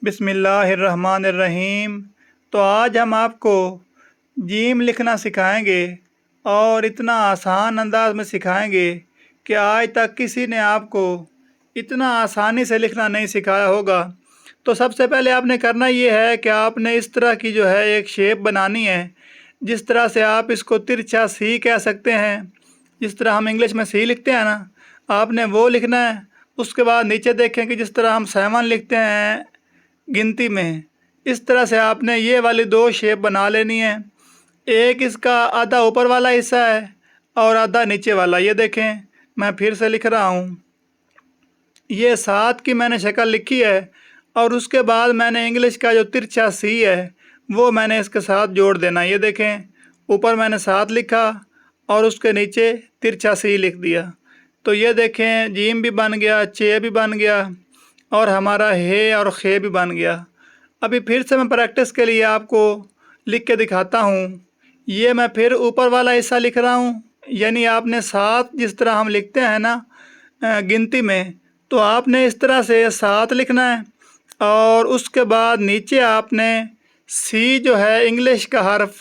बिस्मिल्लाहिर्रहमानिर्रहीम। तो आज हम आपको जीम लिखना सिखाएंगे और इतना आसान अंदाज में सिखाएंगे कि आज तक किसी ने आपको इतना आसानी से लिखना नहीं सिखाया होगा। तो सबसे पहले आपने करना ये है कि आपने इस तरह की जो है एक शेप बनानी है, जिस तरह से आप इसको तिरछा सी कह सकते हैं। जिस तरह हम इंग्लिश में सी लिखते हैं ना, आपने वो लिखना है। उसके बाद नीचे देखें कि जिस तरह हम 7 लिखते हैं गिनती में, इस तरह से आपने ये वाली 2 शेप बना लेनी है। एक इसका आधा ऊपर वाला हिस्सा है और आधा नीचे वाला। ये देखें, मैं फिर से लिख रहा हूँ। ये 7 की मैंने शक्ल लिखी है और उसके बाद मैंने इंग्लिश का जो तिरछा सी है वो मैंने इसके साथ जोड़ देना। ये देखें, ऊपर मैंने 7 लिखा और उसके नीचे तिरछा सी लिख दिया। तो ये देखें, जीम भी बन गया, चे भी बन गया और हमारा हे और खे भी बन गया। अभी फिर से मैं प्रैक्टिस के लिए आपको लिख के दिखाता हूँ। ये मैं फिर ऊपर वाला हिस्सा लिख रहा हूँ, यानी आपने 7 जिस तरह हम लिखते हैं ना गिनती में, तो आपने इस तरह से 7 लिखना है और उसके बाद नीचे आपने सी जो है इंग्लिश का हर्फ,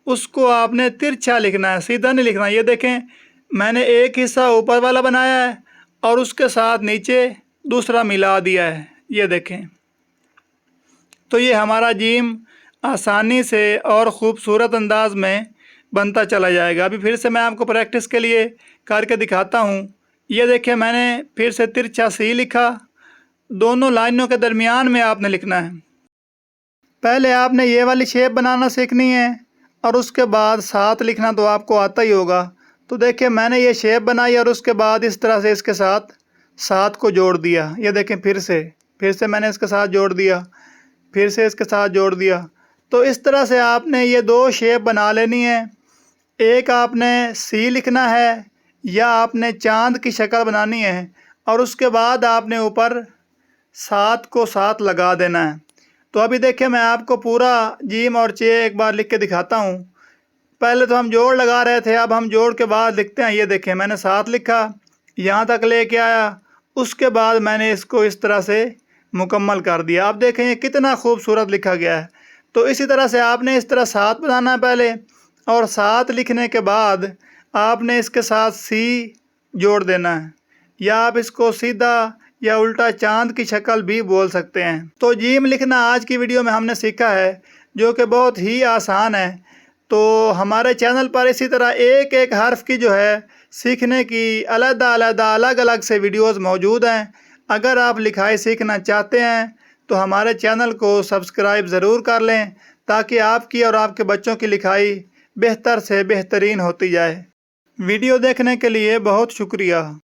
उसको आपने तिरछा लिखना है, सीधा नहीं लिखना। ये देखें, मैंने एक हिस्सा ऊपर वाला बनाया है और उसके साथ नीचे दूसरा मिला दिया है। ये देखें, तो ये हमारा जीम आसानी से और ख़ूबसूरत अंदाज में बनता चला जाएगा। अभी फिर से मैं आपको प्रैक्टिस के लिए करके दिखाता हूँ। ये देखें, मैंने फिर से तिरछा सी लिखा। दोनों लाइनों के दरमियान में आपने लिखना है। पहले आपने ये वाली शेप बनाना सीखनी है और उसके बाद 7 लिखना तो आपको आता ही होगा। तो देखिए, मैंने ये शेप बनाई और उसके बाद इस तरह से इसके साथ 7 को जोड़ दिया। ये देखें, फिर से मैंने इसके साथ जोड़ दिया, फिर से इसके साथ जोड़ दिया। तो इस तरह से आपने ये 2 शेप बना लेनी है। एक आपने सी लिखना है या आपने चांद की शक्ल बनानी है और उसके बाद आपने ऊपर 7 को 7 लगा देना है। तो अभी देखिए, मैं आपको पूरा जीम और चे एक बार लिख के दिखाता हूँ। पहले तो हम जोड़ लगा रहे थे, अब हम जोड़ के बाद लिखते हैं। ये देखें, मैंने 7 लिखा, यहाँ तक लेके आया, उसके बाद मैंने इसको इस तरह से मुकम्मल कर दिया। अब देखें, ये कितना खूबसूरत लिखा गया है। तो इसी तरह से आपने इस तरह 7 बनाना है पहले, और 7 लिखने के बाद आपने इसके साथ सी जोड़ देना है, या आप इसको सीधा या उल्टा चांद की शक्ल भी बोल सकते हैं। तो जीम लिखना आज की वीडियो में हमने सीखा है, जो कि बहुत ही आसान है। तो हमारे चैनल पर इसी तरह एक एक हर्फ की जो है सीखने की अलग अलग से वीडियोस मौजूद हैं। अगर आप लिखाई सीखना चाहते हैं तो हमारे चैनल को सब्सक्राइब ज़रूर कर लें, ताकि आपकी और आपके बच्चों की लिखाई बेहतर से बेहतरीन होती जाए। वीडियो देखने के लिए बहुत शुक्रिया।